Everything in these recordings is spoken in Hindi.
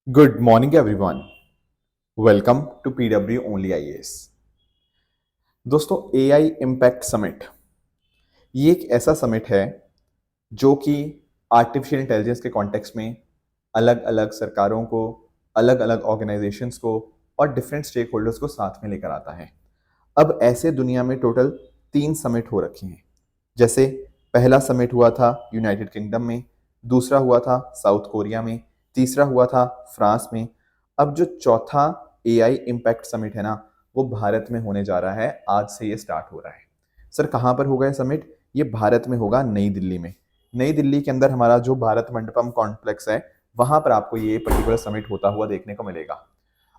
Good morning, everyone. Welcome to PW Only IAS. दोस्तों, AI इम्पैक्ट समिट ये एक ऐसा समिट है जो कि आर्टिफिशियल इंटेलिजेंस के कॉन्टेक्स्ट में अलग अलग सरकारों को, अलग अलग ऑर्गेनाइजेशंस को और डिफरेंट स्टेक होल्डर्स को साथ में लेकर आता है। अब ऐसे दुनिया में टोटल 3 समिट हो रखे हैं। जैसे पहला समिट हुआ था यूनाइटेड किंगडम में, दूसरा हुआ था साउथ कोरिया में, तीसरा हुआ था फ्रांस में। अब जो चौथा एआई इम्पैक्ट समिट है ना, वो भारत में होने जा रहा है। आज से ये स्टार्ट हो रहा है। सर, कहाँ पर होगा ये समिट? ये भारत में होगा, नई दिल्ली में। नई दिल्ली के अंदर हमारा जो भारत मंडपम कॉम्प्लेक्स है, वहां पर आपको ये पर्टिकुलर समिट होता हुआ देखने को मिलेगा।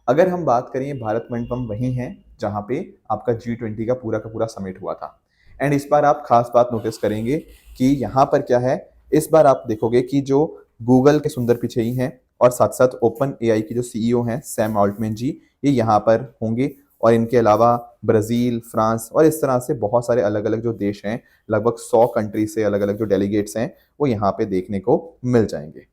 अगर हम बात करें, भारत मंडपम वही है जहाँ पे आपका G20 का पूरा समिट हुआ था। एंड इस बार आप खास बात नोटिस करेंगे कि यहाँ पर क्या है। इस बार आप देखोगे कि जो गूगल के सुंदर पिचई हैं और साथ साथ ओपन एआई की जो सीईओ हैं सैम ऑल्टमैन जी, ये यहाँ पर होंगे। और इनके अलावा ब्राज़ील, फ्रांस और इस तरह से बहुत सारे अलग अलग जो देश हैं, लगभग 100 कंट्री से अलग अलग जो डेलीगेट्स हैं, वो यहाँ पे देखने को मिल जाएंगे।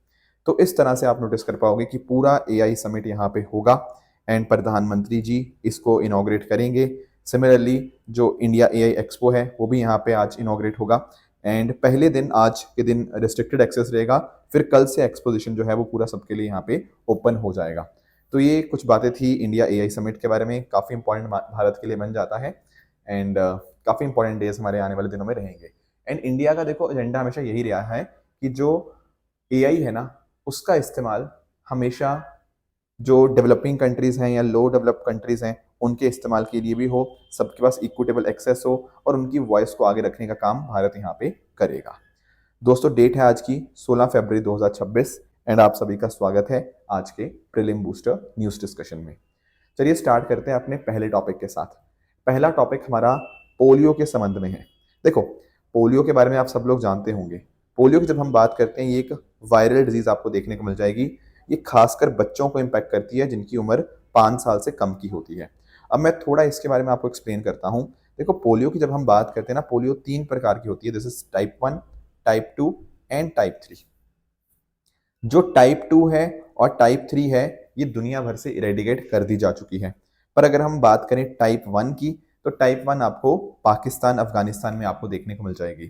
तो इस तरह से आप नोटिस कर पाओगे कि पूरा एआई समिट यहाँ पे होगा एंड प्रधानमंत्री जी इसको इनॉग्रेट करेंगे। सिमिलरली जो इंडिया एआई एक्सपो है वो भी यहाँ पे आज इनॉग्रेट होगा। एंड पहले दिन, आज के दिन रिस्ट्रिक्टेड एक्सेस रहेगा, फिर कल से एक्सपोजिशन जो है वो पूरा सबके लिए यहाँ पे ओपन हो जाएगा। तो ये कुछ बातें थी इंडिया एआई समिट के बारे में। काफ़ी इंपॉर्टेंट भारत के लिए बन जाता है एंड काफ़ी इंपॉर्टेंट डेज हमारे आने वाले दिनों में रहेंगे। एंड इंडिया का देखो एजेंडा हमेशा यही रहा है कि जो एआई है ना, उसका इस्तेमाल हमेशा जो डेवलपिंग कंट्रीज़ हैं या लो डेवलप्ड कंट्रीज़ हैं, उनके इस्तेमाल के लिए भी हो, सबके पास इक्विटेबल एक्सेस हो और उनकी वॉइस को आगे रखने का काम भारत यहाँ पे करेगा। दोस्तों, डेट है आज की 16 फरवरी 2026 एंड आप सभी का स्वागत है आज के प्रीलिम बूस्टर न्यूज़ डिस्कशन में। चलिए स्टार्ट करते हैं अपने पहले टॉपिक के साथ। पहला टॉपिक हमारा पोलियो के संबंध में है। देखो, पोलियो के बारे में आप सब लोग जानते होंगे। पोलियो की जब हम बात करते हैं, ये एक वायरल डिजीज आपको देखने को मिल जाएगी। ये खासकर बच्चों को इम्पैक्ट करती है जिनकी उम्र 5 साल से कम की होती है। अब मैं थोड़ा इसके बारे में आपको एक्सप्लेन करता हूँ। देखो, पोलियो की जब हम बात करते हैं ना, पोलियो 3 प्रकार की होती है। This is type 1, type 2 and type 3। जो टाइप 2 है और टाइप 3 है, ये दुनिया भर से इरेडिकेट कर दी जा चुकी है। पर अगर हम बात करें टाइप 1 की, तो टाइप 1 आपको पाकिस्तान, अफगानिस्तान में आपको देखने को मिल जाएगी।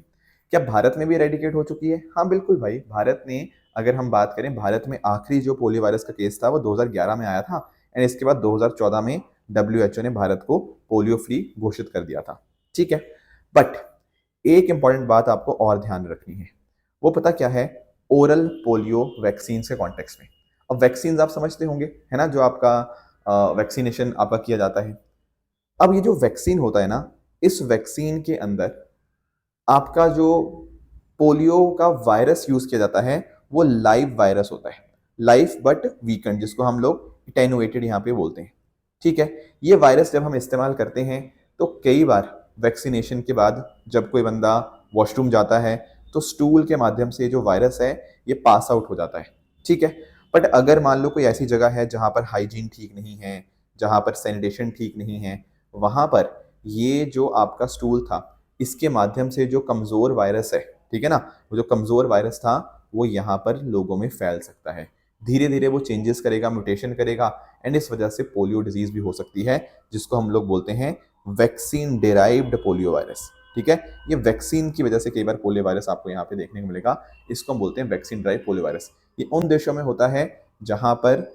क्या भारत में भी इरेडिकेट हो चुकी है? हाँ बिल्कुल भाई, भारत ने, अगर हम बात करें, भारत में आखिरी जो पोलियो वायरस का केस था वो 2011 में आया था एंड इसके बाद 2014 में WHO ने भारत को पोलियो फ्री घोषित कर दिया था। ठीक है, बट एक इंपॉर्टेंट बात आपको और ध्यान रखनी है। वो पता क्या है? ओरल पोलियो वैक्सीन के कॉन्टेक्स्ट में। अब वैक्सीन आप समझते होंगे, है ना, जो आपका वैक्सीनेशन आपका किया जाता है। अब ये जो वैक्सीन होता है ना, इस वैक्सीन के अंदर आपका जो पोलियो का वायरस यूज किया जाता है वो लाइव वायरस होता है। लाइव बट वीकेंड, जिसको हम लोग एटेनुएटेड यहाँ पे बोलते हैं। ठीक है, ये वायरस जब हम इस्तेमाल करते हैं तो कई बार वैक्सीनेशन के बाद जब कोई बंदा वॉशरूम जाता है तो स्टूल के माध्यम से जो वायरस है ये पास आउट हो जाता है। ठीक है, बट अगर मान लो कोई ऐसी जगह है जहाँ पर हाइजीन ठीक नहीं है, जहाँ पर सैनिटेशन ठीक नहीं है, वहाँ पर ये जो आपका स्टूल था, इसके माध्यम से जो कमज़ोर वायरस है, ठीक है ना, वो जो कमज़ोर वायरस था वो यहाँ पर लोगों में फैल सकता है। धीरे धीरे वो चेंजेस करेगा, म्यूटेशन करेगा एंड इस वजह से पोलियो डिजीज भी हो सकती है, जिसको हम लोग बोलते हैं वैक्सीन डेराइव्ड पोलियो वायरस। ठीक है, ये वैक्सीन की वजह से कई बार पोलियो वायरस आपको यहाँ पे देखने को मिलेगा। इसको हम बोलते हैं वैक्सीन ड्राइव पोलियो वायरस। ये उन देशों में होता है जहाँ पर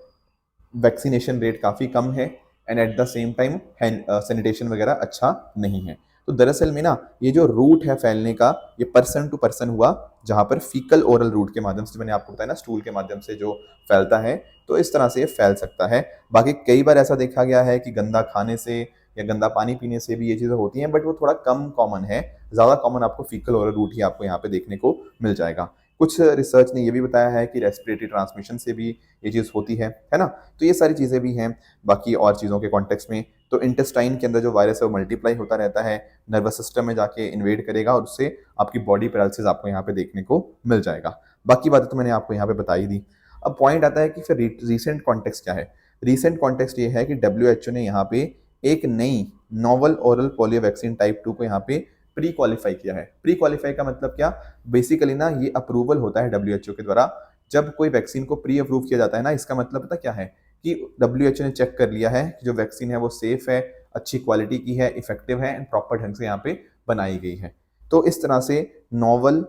वैक्सीनेशन रेट काफ़ी कम है and at the same time sanitation वगैरह अच्छा नहीं है। तो दरअसल में ना, ये जो रूट है फैलने का, ये पर्सन टू पर्सन हुआ, जहाँ पर फीकल ओरल रूट के माध्यम से, मैंने आपको बताया ना, स्टूल के माध्यम से जो फैलता है, तो इस तरह से ये फैल सकता है। बाकी कई बार ऐसा देखा गया है कि गंदा खाने से या गंदा पानी पीने से भी ये चीज़ें होती हैं, बट वो थोड़ा कम कॉमन है। ज़्यादा कॉमन आपको फीकल ओरल रूट ही आपको यहाँ पे देखने को मिल जाएगा। कुछ रिसर्च ने ये भी बताया है कि रेस्पिरेटरी ट्रांसमिशन से भी ये चीज़ होती है ना। तो ये सारी चीज़ें भी हैं। बाकी और चीज़ों के कॉन्टेक्स्ट में, तो इंटेस्टाइन के अंदर जो वायरस है वो मल्टीप्लाई होता रहता है, नर्वस सिस्टम में जाके इन्वेड करेगा और उससे आपकी बॉडी पैरालिसिस आपको यहाँ पे देखने को मिल जाएगा। बाकी बातें तो मैंने आपको यहाँ पे बताई दी। अब पॉइंट आता है कि फिर रीसेंट कॉन्टेक्स्ट क्या है। रीसेंट कॉन्टेक्स्ट ये है कि WHO ने यहाँ पे एक नई novel oral polio vaccine type 2 को यहाँ पे प्री क्वालिफाई किया है। प्री क्वालिफाई का मतलब क्या? बेसिकली ना, ये अप्रूवल होता है WHO के द्वारा जब कोई वैक्सीन को प्री अप्रूव किया जाता है ना, इसका मतलब पता क्या है कि WHO ने चेक कर लिया है कि जो वैक्सीन है वो सेफ है, अच्छी क्वालिटी की है, इफेक्टिव है एंड प्रॉपर ढंग से यहाँ पे बनाई गई है। तो इस तरह से novel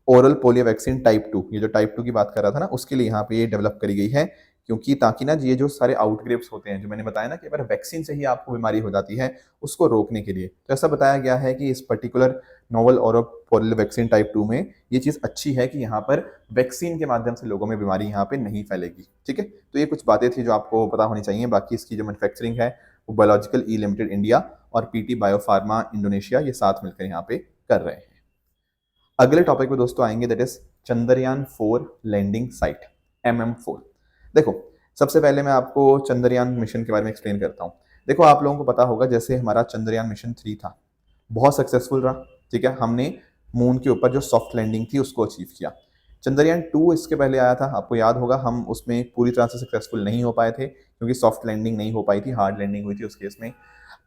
oral polio vaccine type 2, ये जो टाइप 2 की बात कर रहा था ना, उसके लिए यहाँ पे ये डेवलप करी गई है, क्योंकि ताकि ना ये जो सारे आउटब्रेक्स होते हैं, जो मैंने बताया ना कि अगर वैक्सीन से ही आपको बीमारी हो जाती है, उसको रोकने के लिए। तो ऐसा बताया गया है कि इस particular novel oral polio vaccine type 2 में ये चीज़ अच्छी है कि यहाँ पर वैक्सीन के माध्यम से लोगों में बीमारी यहाँ पे नहीं फैलेगी। ठीक है, तो ये कुछ बातें थी जो आपको पता होनी चाहिए। बाकी इसकी जो मैन्युफैक्चरिंग है वो बायोलॉजिकल ई लिमिटेड इंडिया और PT बायोफार्मा इंडोनेशिया ये साथ मिलकर यहाँ पे कर रहे हैं। अगले टॉपिक पे दोस्तों आएंगे, that is Chandrayaan 4 landing site MM4। देखो, सबसे पहले मैं आपको चंद्रयान मिशन के बारे में एक्सप्लेन करता हूँ। देखो, आप लोगों को पता होगा जैसे हमारा चंद्रयान मिशन 3 था, बहुत सक्सेसफुल रहा। ठीक है, हमने मून के ऊपर जो सॉफ्ट लैंडिंग थी उसको अचीव किया। चंद्रयान 2 इसके पहले आया था, आपको याद होगा, हम उसमें पूरी तरह से सक्सेसफुल नहीं हो पाए थे क्योंकि सॉफ्ट लैंडिंग नहीं हो पाई थी, हार्ड लैंडिंग हुई थी उस केस में।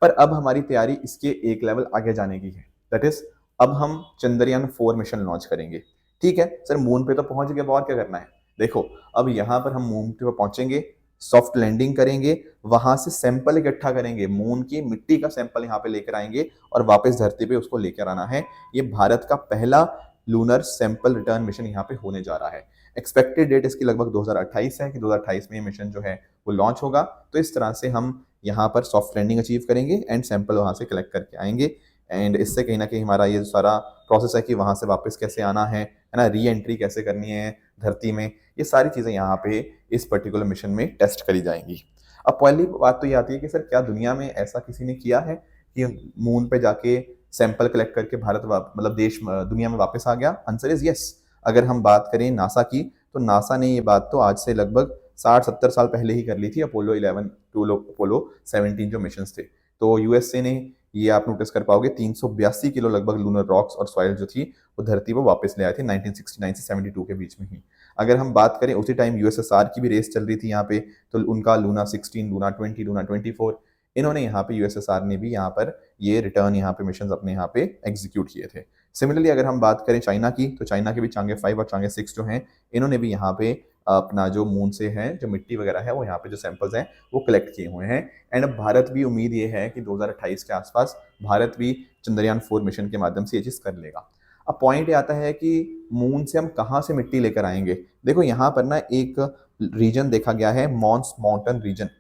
पर अब हमारी तैयारी इसके एक लेवल आगे जाने की है, दैट इज अब हम चंद्रयान 4 मिशन लॉन्च करेंगे। ठीक है सर, मून पे तो पहुंच गए, और क्या करना है। देखो, अब यहाँ पर हम मून पे पहुंचेंगे, सॉफ्ट लैंडिंग करेंगे, वहां से सैंपल इकट्ठा करेंगे, मून की मिट्टी का सैंपल यहाँ पे लेकर आएंगे और वापस धरती पे उसको लेकर आना है। ये भारत का पहला लूनर सैंपल रिटर्न मिशन यहाँ पे होने जा रहा है। एक्सपेक्टेड डेट इसकी लगभग 2028 है कि 2028 में ये मिशन जो है वो लॉन्च होगा। तो इस तरह से हम यहाँ पर सॉफ्ट लैंडिंग अचीव करेंगे एंड सैंपल वहां से कलेक्ट करके आएंगे। एंड इससे कहीं ना कहीं हमारा ये सारा प्रोसेस है कि वहां से वापस कैसे आना है ना, री एंट्री कैसे करनी है धरती में, ये सारी चीज़ें यहाँ पे इस पर्टिकुलर मिशन में टेस्ट करी जाएंगी। अब पहली बात तो ये आती है कि सर क्या दुनिया में ऐसा किसी ने किया है कि मून पे जाके सैंपल कलेक्ट करके भारत मतलब देश दुनिया में वापस आ गया। Answer is yes. अगर हम बात करें नासा की, तो नासा ने ये बात तो आज से लगभग 60-70 साल पहले ही कर ली थी, अपोलो 11 टू अपोलो 17 जो मिशन थे। तो USA ने, ये आप नोटिस कर पाओगे, 382 किलो लगभग लूनर रॉक्स और सॉइल जो थी वो धरती पर वापस ले आए थे 1969 से 72 के बीच में ही। अगर हम बात करें उसी टाइम USSR की भी रेस चल रही थी यहाँ पे, तो उनका लूना 16, लूना 20, लूना 24, इन्होंने यहाँ पे USSR ने भी यहाँ पर ये रिटर्न यहाँ पे मिशन अपने यहाँ पे एग्जीक्यूट किए थे। सिमिलरली अगर हम बात करें चाइना की, तो चाइना के भी चांगे 5 और चांगे 6 जो हैं, इन्होंने भी यहाँ पे अपना जो मून से है जो मिट्टी वगैरह है वो यहाँ पे जो सैंपल्स हैं वो कलेक्ट किए हुए हैं। एंड अब भारत भी, उम्मीद ये है कि 2028 के आसपास भारत भी चंद्रयान 4 मिशन के माध्यम से ये चीज़ कर लेगा। अब पॉइंट ये आता है कि मून से हम कहाँ से मिट्टी लेकर आएंगे। देखो, यहाँ पर ना एक रीजन देखा गया है, मॉन्स माउंटेन रीजन।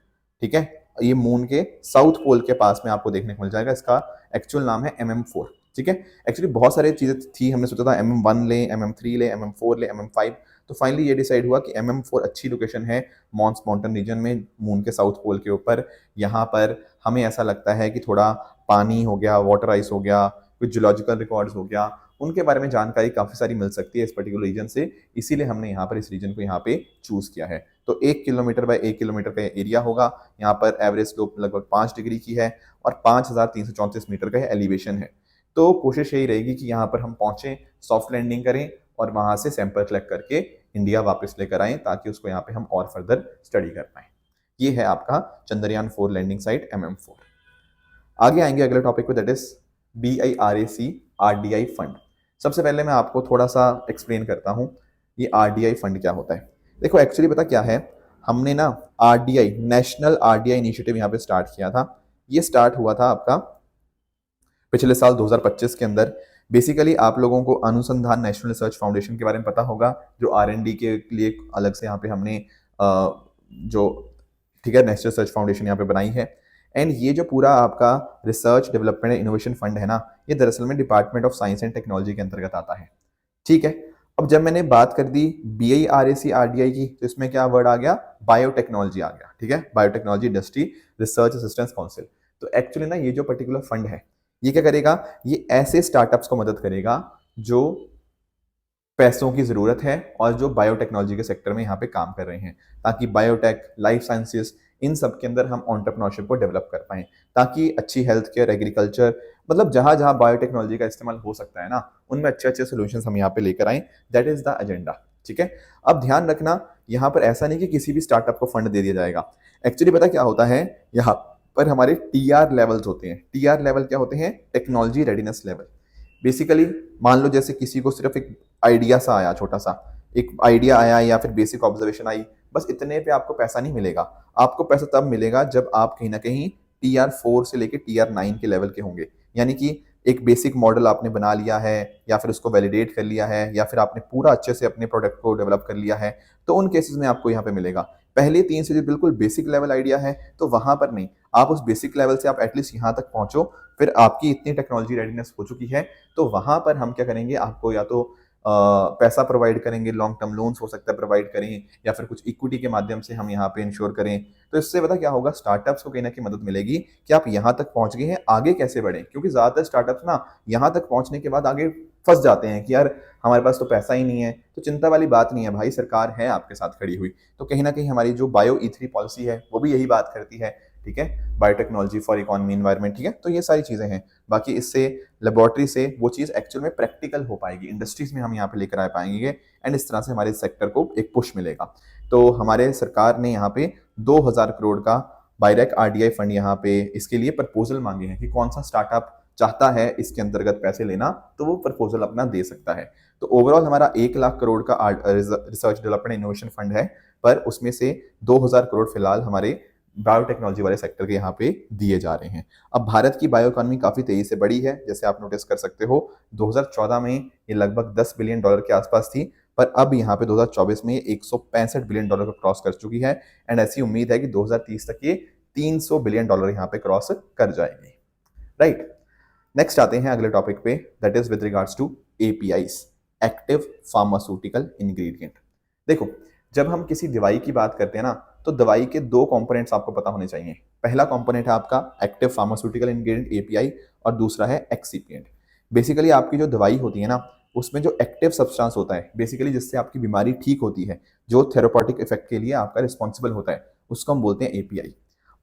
ठीक है, ये मून के साउथ पोल के पास में आपको देखने को मिल जाएगा। इसका एक्चुअल नाम है MM4। ठीक है, एक्चुअली बहुत सारी चीज़ें थी, हमने सोचा था MM1 ले, MM3 ले, MM4 ले, MM5, तो फाइनली ये डिसाइड हुआ कि MM4 अच्छी लोकेशन है मॉन्स माउंटेन रीजन में, मून के साउथ पोल के ऊपर। यहाँ पर हमें ऐसा लगता है कि थोड़ा पानी हो गया, वाटर आइस हो गया, कुछ जियोलॉजिकल रिकॉर्ड्स हो गया, उनके बारे में जानकारी काफ़ी सारी मिल सकती है इस पर्टिकुलर रीजन से। इसीलिए हमने यहाँ पर इस रीजन को यहाँ पे चूज़ किया है। तो 1 किलोमीटर बाय 1 किलोमीटर का एरिया होगा। यहाँ पर एवरेज स्लोप लगभग 5 डिग्री की है और 5334 मीटर का एलिवेशन है। तो कोशिश यही रहेगी कि यहाँ पर हम पहुँचें, सॉफ्ट लैंडिंग करें और वहाँ से सैंपल कलेक्ट करके इंडिया वापस लेकर आएँ, ताकि उसको यहाँ पे हम और फर्दर स्टडी कर पाएँ। ये है आपका चंद्रयान 4 लैंडिंग साइट MM4। आगे आएंगे अगले टॉपिक पे, that is BIRAC RDI fund. सबसे पहले मैं आपको थोड़ा सा एक्सप्लेन करता हूँ ये RDI फंड क्या होता है। देखो, एक्चुअली पता क्या है, हमने ना RDI, नेशनल RDI इनिशिएटिव यहाँ पे स्टार्ट किया था। ये स्टार्ट हुआ था आपका पिछले साल 2025 के अंदर। बेसिकली आप लोगों को अनुसंधान नेशनल रिसर्च फाउंडेशन के बारे में पता होगा, जो R&D के लिए अलग से यहाँ पे हमने जो, ठीक है, नेशनल रिसर्च फाउंडेशन यहाँ पे बनाई है। एंड ये जो पूरा आपका research development and innovation fund है ना, ये दरअसल में department of science and technology के अंतर्गत आता है। ठीक है, अब जब मैंने बात कर दी BIRAC RDI की, तो इसमें क्या वर्ड आ गया, बायोटेक्नोलॉजी आ गया। ठीक है, biotechnology industry research assistance council. तो एक्चुअली ना ये जो पर्टिकुलर फंड है, ये क्या करेगा, ये ऐसे स्टार्टअप्स को मदद करेगा जो पैसों की जरूरत है और जो बायोटेक्नोलॉजी के सेक्टर में यहाँ पे काम कर रहे हैं, ताकि बायोटेक, लाइफ साइंसेस, इन सब के अंदर हम एंटरप्रेन्योरशिप को डेवलप कर पाएं, ताकि अच्छी हेल्थ केयर, एग्रीकल्चर, मतलब जहां जहां बायोटेक्नोलॉजी का इस्तेमाल हो सकता है ना, उनमें अच्छे अच्छे सोल्यूशंस हम यहाँ पे लेकर आएं। That is the agenda. ठीक है, अब ध्यान रखना, यहाँ पर ऐसा नहीं कि किसी भी स्टार्टअप को फंड दे दिया जाएगा। एक्चुअली पता क्या होता है, यहाँ पर हमारे TR लेवल्स होते हैं। TR लेवल क्या होते हैं, टेक्नोलॉजी रेडीनेस लेवल। बेसिकली मान लो जैसे किसी को सिर्फ एक आइडिया सा आया, छोटा सा एक आइडिया आया या फिर बेसिक ऑब्जर्वेशन आई, बस इतने पे आपको पैसा नहीं मिलेगा। आपको पैसा तब मिलेगा जब आप कहीं ना कहीं TR4 से लेके TR9 के लेवल के होंगे। यानी कि एक बेसिक मॉडल आपने बना लिया है या फिर उसको वैलिडेट कर लिया है या फिर आपने पूरा अच्छे से अपने प्रोडक्ट को डेवलप कर लिया है, तो उन केसेस में आपको यहाँ पे मिलेगा। पहले 3 से जो बिल्कुल बेसिक लेवल आइडिया है, तो वहां पर नहीं। आप उस बेसिक लेवल से आप एटलीस्ट यहाँ तक पहुंचो, फिर आपकी इतनी टेक्नोलॉजी रेडीनेस हो चुकी है, तो वहां पर हम क्या करेंगे, आपको या तो पैसा प्रोवाइड करेंगे, लॉन्ग टर्म लोन्स हो सकता है प्रोवाइड करें, या फिर कुछ इक्विटी के माध्यम से हम यहाँ पे इंश्योर करें। तो इससे पता क्या होगा, स्टार्टअप्स को कहीं ना कहीं मदद मिलेगी कि आप यहाँ तक पहुंच गए हैं, आगे कैसे बढ़े। क्योंकि ज्यादातर स्टार्टअप्स ना यहाँ तक पहुंचने के बाद आगे फंस जाते हैं कि यार हमारे पास तो पैसा ही नहीं है। तो चिंता वाली बात नहीं है भाई, सरकार है आपके साथ खड़ी हुई। तो कहीं ना कहीं हमारी जो बायो E3 पॉलिसी है वो भी यही बात करती है, ठीक है, बायोटेक्नोलॉजी फॉर इकोनॉमी एनवायरनमेंट, ठीक है। तो ये सारी चीजें हैं। बाकी इससे लेबोरेटरी से वो चीज एक्चुअल में प्रैक्टिकल हो पाएगी, इंडस्ट्रीज में हम यहाँ पे लेकर आ पाएंगे, एंड इस तरह से हमारे सेक्टर को एक पुश मिलेगा। तो हमारे सरकार ने यहाँ पे 2000 करोड़ का बायरेक RDI फंड यहाँ पे इसके लिए प्रपोजल मांगे हैं कि कौन सा स्टार्टअप चाहता है इसके अंतर्गत पैसे लेना, तो वो प्रपोजल अपना दे सकता है। तो ओवरऑल हमारा 1 लाख करोड़ का रिसर्च डेवलपमेंट इनोवेशन फंड है, पर उसमें से 2000 करोड़ फिलहाल हमारे बायोटेक्नोलॉजी वाले सेक्टर के यहाँ पे दिए जा रहे हैं। अब भारत की बायो इकोनॉमी काफी तेजी से बढ़ी है, जैसे आप नोटिस कर सकते हो। 2014 में ये लगभग $10 बिलियन के आसपास थी, पर अब यहाँ पे 2024 में ये $165 बिलियन को क्रॉस कर चुकी है, एंड ऐसी उम्मीद है कि 2030 तक ये $300 बिलियन यहाँ पे क्रॉस कर जाएगी। राइट, नेक्स्ट आते हैं अगले टॉपिक पे, that is with regards to APIs, active pharmaceutical ingredient. देखो, जब हम किसी दवाई की बात करते हैं ना, तो दवाई के 2 कंपोनेंट्स आपको पता होने चाहिए। पहला कंपोनेंट है आपका एक्टिव फार्मास्यूटिकल इंग्रेडिएंट API, और दूसरा है एक्सिपिएंट। बेसिकली आपकी जो दवाई होती है ना, उसमें जो एक्टिव सब्सटेंस होता है, बेसिकली जिससे आपकी बीमारी ठीक होती है, जो थेराप्यूटिक इफेक्ट के लिए आपका रिस्पॉन्सिबल होता है, उसको हम बोलते हैं API।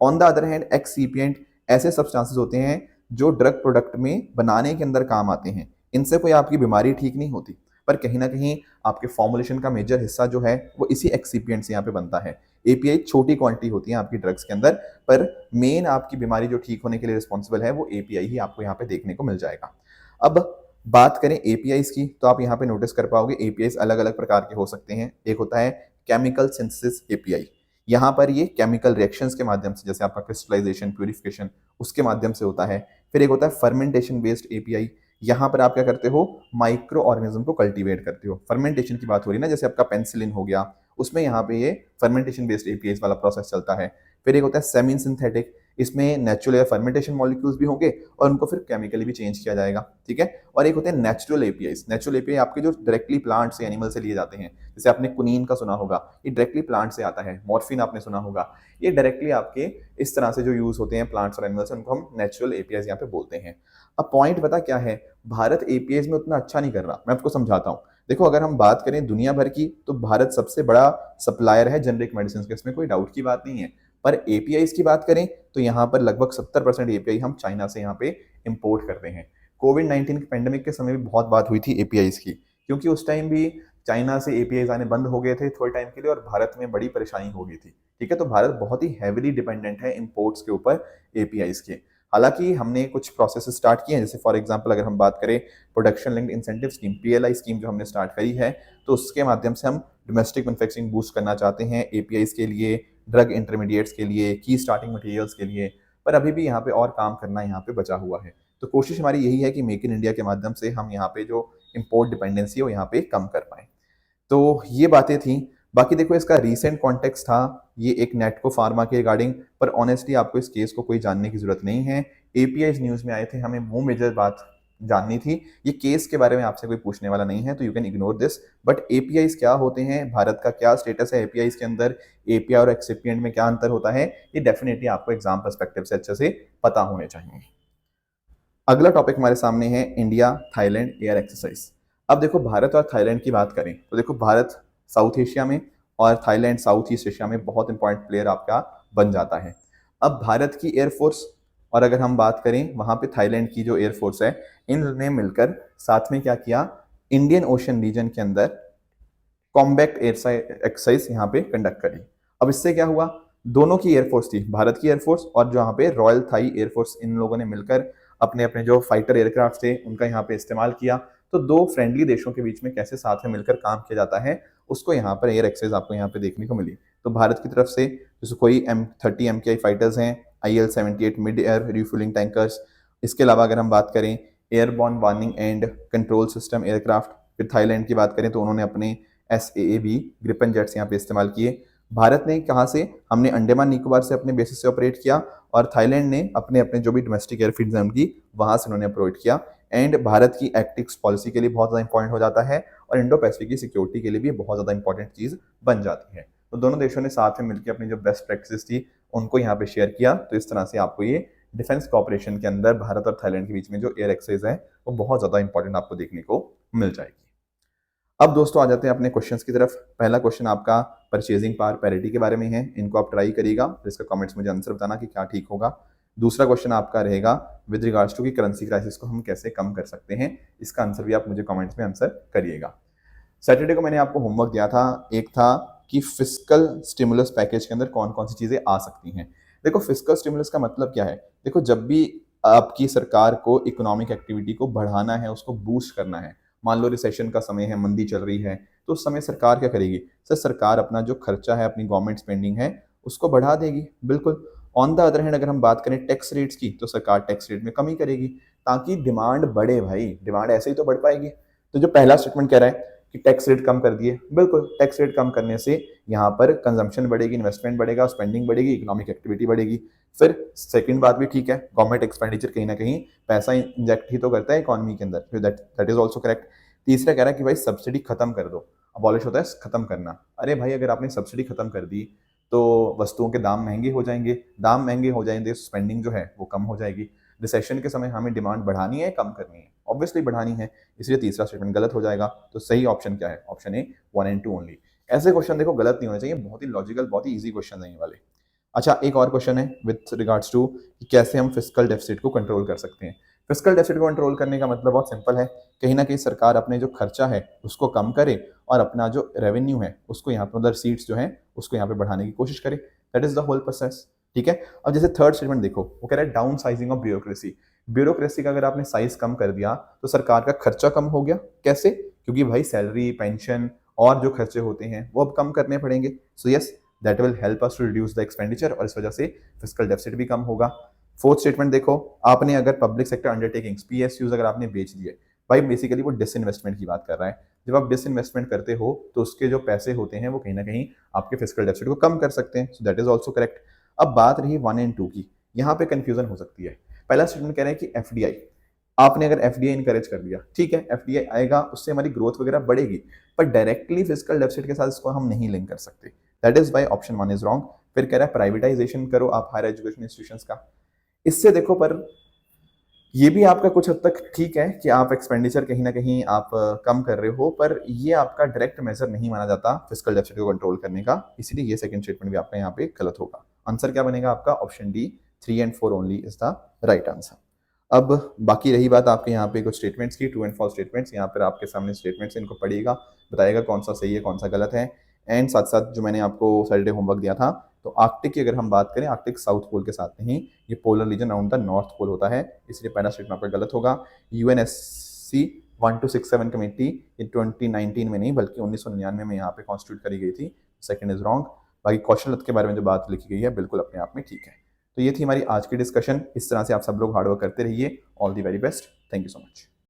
On the other hand excipient ऐसे सब्सटेंसेस होते हैं जो ड्रग प्रोडक्ट में बनाने के अंदर काम आते हैं। इनसे कोई आपकी बीमारी ठीक नहीं होती, पर कहीं ना कहीं आपके फॉर्मुलेशन का मेजर हिस्सा जो है वो इसी एक्सिपिएंट से यहाँ पे बनता है। API छोटी क्वांटिटी होती है आपकी ड्रग्स के अंदर, पर मेन आपकी बीमारी जो ठीक होने के लिए रिस्पॉन्सिबल है वो API ही आपको यहाँ पे देखने को मिल जाएगा। अब बात करें APIs की, तो आप यहाँ पे नोटिस कर पाओगे APIs अलग अलग प्रकार के हो सकते हैं। एक होता है केमिकल सिंथेसिस API, यहाँ पर ये केमिकल रिएक्शंस के माध्यम से, जैसे आपका क्रिस्टलाइजेशन, प्यूरिफिकेशन, उसके माध्यम से होता है। फिर एक होता है फर्मेंटेशन बेस्ड API, यहाँ पर आप क्या करते हो, माइक्रो ऑर्गेनिज्म को कल्टीवेट करते हो। फर्मेंटेशन की बात हो रही है ना, जैसे आपका पेंसिलिन हो गया, उसमें यहाँ पे ये फर्मेंटेशन बेस्ड APIs वाला प्रोसेस चलता है। फिर एक होता है सेमी सिंथेटिक, इसमें नेचुरल या फर्मेंटेशन मॉलिक्यूल्स भी होंगे और उनको फिर केमिकली भी चेंज किया जाएगा, ठीक है। और एक होते हैं नेचुरल APIs। नेचुरल API आपके जो डायरेक्टली प्लांट से, एनिमल से लिए जाते हैं, जैसे आपने कुनीन का सुना होगा, ये डायरेक्टली प्लांट से आता है। मॉर्फिन आपने सुना होगा, ये डायरेक्टली आपके इस तरह से जो यूज होते हैं प्लांट्स और एनिमल्स, उनको हम नेचुरल APIs यहाँ पे बोलते हैं। अब पॉइंट पता क्या है, भारत APIs में उतना अच्छा नहीं कर रहा। मैं आपको समझाता हूँ। देखो, अगर हम बात करें दुनिया भर की, तो भारत सबसे बड़ा सप्लायर है जेनरिक मेडिसिन के, इसमें कोई डाउट की बात नहीं है। पर APIs की बात करें तो यहाँ पर लगभग 70% API हम चाइना से यहाँ पे इंपोर्ट करते हैं। कोविड-19 के पेंडेमिक के समय भी बहुत बात हुई थी APIs की, क्योंकि उस टाइम भी चाइना से APIs आने बंद हो गए थे थोड़े टाइम के लिए, और भारत में बड़ी परेशानी हो गई थी, ठीक है। तो भारत बहुत ही हैविली डिपेंडेंट है इंपोर्ट्स के ऊपर APIs के। हालांकि हमने कुछ प्रोसेस स्टार्ट किए हैं, जैसे फॉर एग्जांपल अगर हम बात करें production linked incentive scheme, PLI scheme जो हमने स्टार्ट करी है, तो उसके माध्यम से हम डोमेस्टिक मैन्युफैक्चरिंग बूस्ट करना चाहते हैं APIs के लिए, ड्रग इंटरमीडिएट्स के लिए, की स्टार्टिंग मटेरियल्स के लिए। पर अभी भी यहाँ पे और काम करना यहाँ पे बचा हुआ है। तो कोशिश हमारी यही है कि मेक इन इंडिया के माध्यम से हम यहाँ पे जो इम्पोर्ट डिपेंडेंसी है वो यहाँ पे कम कर पाए। तो ये बातें थी। बाकी देखो, इसका रीसेंट कॉन्टेक्स्ट था ये एक नेटको फार्मा के रिगार्डिंग, पर ऑनेस्टली आपको इस केस को कोई जानने की जरूरत नहीं है। APIs न्यूज में आए थे, हमें वो मेजर बात जाननी थी। ये केस के बारे में आपसे कोई पूछने वाला नहीं है, तो you can ignore this. But APIs क्या होते हैं, भारत का क्या स्टेटस है APIs के अंदर, API और एक्सिपिएंट में क्या अंतर होता है, ये डेफिनेटली आपको एग्जाम पर्सपेक्टिव से अच्छे से पता होने चाहिए। अगला टॉपिक हमारे सामने है इंडिया थाईलैंड एयर एक्सरसाइज। अब देखो, भारत और थाईलैंड की बात करें तो देखो, भारत साउथ एशिया में और थाईलैंड साउथ ईस्ट एशिया में बहुत इंपॉर्टेंट प्लेयर आपका बन जाता है। अब भारत की एयरफोर्स और अगर हम बात करें वहां पे थाईलैंड की जो एयरफोर्स है, इनने मिलकर साथ में क्या किया, इंडियन ओशन रीजन के अंदर कॉम्बैट एक्सरसाइज यहाँ पे कंडक्ट करी। अब इससे क्या हुआ, दोनों की एयरफोर्स थी, भारत की एयरफोर्स और जो यहाँ पे रॉयल थाई एयरफोर्स, इन लोगों ने मिलकर अपने अपने जो फाइटर एयरक्राफ्ट थे उनका यहाँ पे इस्तेमाल किया। तो दो फ्रेंडली देशों के बीच में कैसे साथ में मिलकर काम किया जाता है उसको यहाँ पर एयर एक्सेस आपको यहाँ पे देखने को मिली। तो भारत की तरफ से जैसे कोई M30 MKI फाइटर्स हैं, IL-78 mid air refuelling tankers, इसके अलावा अगर हम बात करें airborne warning and control system aircraft, फिर थाईलैंड की बात करें तो उन्होंने अपने SAAB ग्रिपन जेट्स यहाँ पे इस्तेमाल किए। भारत ने कहाँ से, हमने अंडमान निकोबार से अपने बेसिस से ऑपरेट किया, और थाईलैंड ने अपने अपने जो भी डोमेस्टिक एयरफील्ड हैं उनकी वहाँ से उन्होंने अप्रोच किया। एंड भारत की एक्टिक्स पॉलिसी के लिए बहुत ज़्यादा इंपॉर्टेंट हो जाता है, और इंडो पैसिफिक की सिक्योरिटी के लिए भी बहुत ज़्यादा इंपॉर्टेंट चीज़ बन जाती है। तो दोनों देशों ने साथ में मिलकर अपनी जो बेस्ट प्रैक्टिस थी उनको यहाँ पे शेयर किया। तो इस तरह से आपको ये डिफेंस कॉपरेशन के अंदर भारत और थाईलैंड के बीच में जो एयर एक्सेस है वो बहुत ज़्यादा इंपॉर्टेंट आपको देखने को मिल जाएगी। अब दोस्तों आ जाते हैं अपने क्वेश्चंस की तरफ। पहला क्वेश्चन आपका परचेजिंग पावर पैरिटी के बारे में है, इनको आप ट्राई करिएगा, इसका कमेंट्स मुझे आंसर बताना कि क्या ठीक होगा। दूसरा क्वेश्चन आपका रहेगा विद रिगार्ड्स टू की करेंसी क्राइसिस को हम कैसे कम कर सकते हैं, इसका आंसर भी आप मुझे कमेंट्स में आंसर करिएगा। सैटरडे को मैंने आपको होमवर्क दिया था, एक था कि फिस्कल स्टिमुलस पैकेज के अंदर कौन कौन सी चीजें आ सकती हैं। देखो फिस्कल स्टिमुलस का मतलब क्या है, देखो जब भी आपकी सरकार को इकोनॉमिक एक्टिविटी को बढ़ाना है, उसको बूस्ट करना है, मान लो रिसेशन का समय है, मंदी चल रही है, तो उस समय सरकार क्या करेगी, सर सरकार अपना जो खर्चा है, अपनी गवर्नमेंट स्पेंडिंग है उसको बढ़ा देगी, बिल्कुल। ऑन द अदर हैंड अगर हम बात करें टैक्स रेट्स की, तो सरकार टैक्स रेट में कमी करेगी ताकि डिमांड बढ़े। भाई डिमांड ऐसे ही तो बढ़ पाएगी। तो जो पहला स्टेटमेंट कह रहा है कि टैक्स रेट कम कर दिए, बिल्कुल टैक्स रेट कम करने से यहाँ पर कंजम्पशन बढ़ेगी, इन्वेस्टमेंट बढ़ेगा, स्पेंडिंग बढ़ेगी, इकोनॉमिक एक्टिविटी बढ़ेगी। फिर सेकंड बात भी ठीक है, गवर्नमेंट एक्सपेंडिचर कहीं ना कहीं पैसा इंजेक्ट ही तो करता है इकोनॉमी के अंदर, दैट इज ऑल्सो करेक्ट। तीसरा कह रहा है कि भाई सब्सिडी खत्म कर दो, अबॉलिश होता है खत्म करना। अरे भाई अगर आपने सब्सिडी खत्म कर दी तो वस्तुओं के दाम महंगे हो जाएंगे, दाम महंगे हो जाएंगे, स्पेंडिंग जो है वो कम हो जाएगी। रिसेशन के समय हमें डिमांड बढ़ानी है कम करनी है, ऑब्वियसली बढ़ानी है, इसलिए तीसरा स्टेटमेंट गलत हो जाएगा। तो सही ऑप्शन क्या है, ऑप्शन ए 1 and 2 ओनली। ऐसे क्वेश्चन देखो गलत नहीं होने चाहिए, बहुत ही लॉजिकल, बहुत ही इजी क्वेश्चन है ये वाले। अच्छा एक और क्वेश्चन है विथ रिगार्ड्स टू कि कैसे हम फिस्कल डेफिसिट को कंट्रोल कर सकते हैं। फिस्कल डेफिसिट को कंट्रोल करने का मतलब बहुत सिंपल है, कहीं ना कहीं सरकार अपने जो खर्चा है उसको कम करे और अपना जो रेवेन्यू है उसको यहाँ पर, मतलब सीट्स जो है उसको यहाँ पे बढ़ाने की कोशिश करे। That is the whole process, ठीक है। अब जैसे थर्ड स्टेटमेंट देखो, वो कह रहा है down sizing of bureaucracy. Bureaucracy का अगर आपने साइज कम कर दिया तो सरकार का खर्चा कम हो गया। कैसे, क्योंकि भाई सैलरी, पेंशन और जो खर्चे होते हैं वो अब कम करने पड़ेंगे। So yes that will help us to reduce the expenditure, और इस वजह से फिस्कल डेफिसिट भी कम होगा। फोर्थ स्टेटमेंट देखो, आपने अगर पब्लिक सेक्टर अंडरटेकिंग्स PSUs अगर आपने बेच दिए, भाई बेसिकली वो डिसइन्वेस्टमेंट की बात कर रहा है। जब आप डिसइन्वेस्टमेंट करते हो तो उसके जो पैसे होते हैं वो कहीं ना कहीं आपके फिस्कल डेफिसिट को कम कर सकते हैं। So that is also correct. अब बात रही 1 and 2 की, यहाँ पे कंफ्यूजन हो सकती है। पहला स्टेटमेंट कह रहे हैं कि FDI, आपने अगर FDI इनकरेज कर दिया, ठीक है FDI आएगा, उससे हमारी ग्रोथ वगैरह बढ़ेगी, पर डायरेक्टली फिस्कल डेफिसिट के साथ इसको हम नहीं लिंक कर सकते। That is why option 1 is wrong. फिर कह रहा है प्राइवेटाइजेशन करो आप हायर एजुकेशन इंस्टीट्यूशंस का, इससे देखो पर ये भी आपका कुछ हद तक ठीक है कि आप एक्सपेंडिचर कहीं ना कहीं आप कम कर रहे हो, पर ये आपका डायरेक्ट मेजर नहीं माना जाता फिस्कल डेफिसिट को कंट्रोल करने का, इसीलिए ये सेकंड स्टेटमेंट भी आपका यहाँ पे गलत होगा। आंसर क्या बनेगा आपका, option D 3 and 4 only is the right answer. अब बाकी रही बात आपके यहाँ पे कुछ स्टेटमेंट्स की, ट्रू एंड फॉल्स स्टेटमेंट्स, यहाँ पर आपके सामने स्टेटमेंट्स, इनको पढ़िएगा, बताइएगा कौन सा सही है कौन सा गलत है। एंड साथ साथ जो मैंने आपको सैटरडे होमवर्क दिया था, तो आर्कटिक की अगर हम बात करें, आर्कटिक साउथ पोल के साथ नहीं, ये polar region around the north pole होता है, इसलिए पहला स्टेटमेंट आपका गलत होगा। UNSC 1267 कमेटी ये 2019 में नहीं बल्कि 1999 में यहाँ पे कॉन्स्टिट्यूट करी गई थी, सेकंड इज रॉन्ग। बाकी कौशलत के बारे में जो बात लिखी गई है बिल्कुल अपने आप में ठीक है। तो ये थी हमारी आज की डिस्कशन, इस तरह से आप सब लोग हार्डवर्क करते रहिए। All the very best, thank you so much.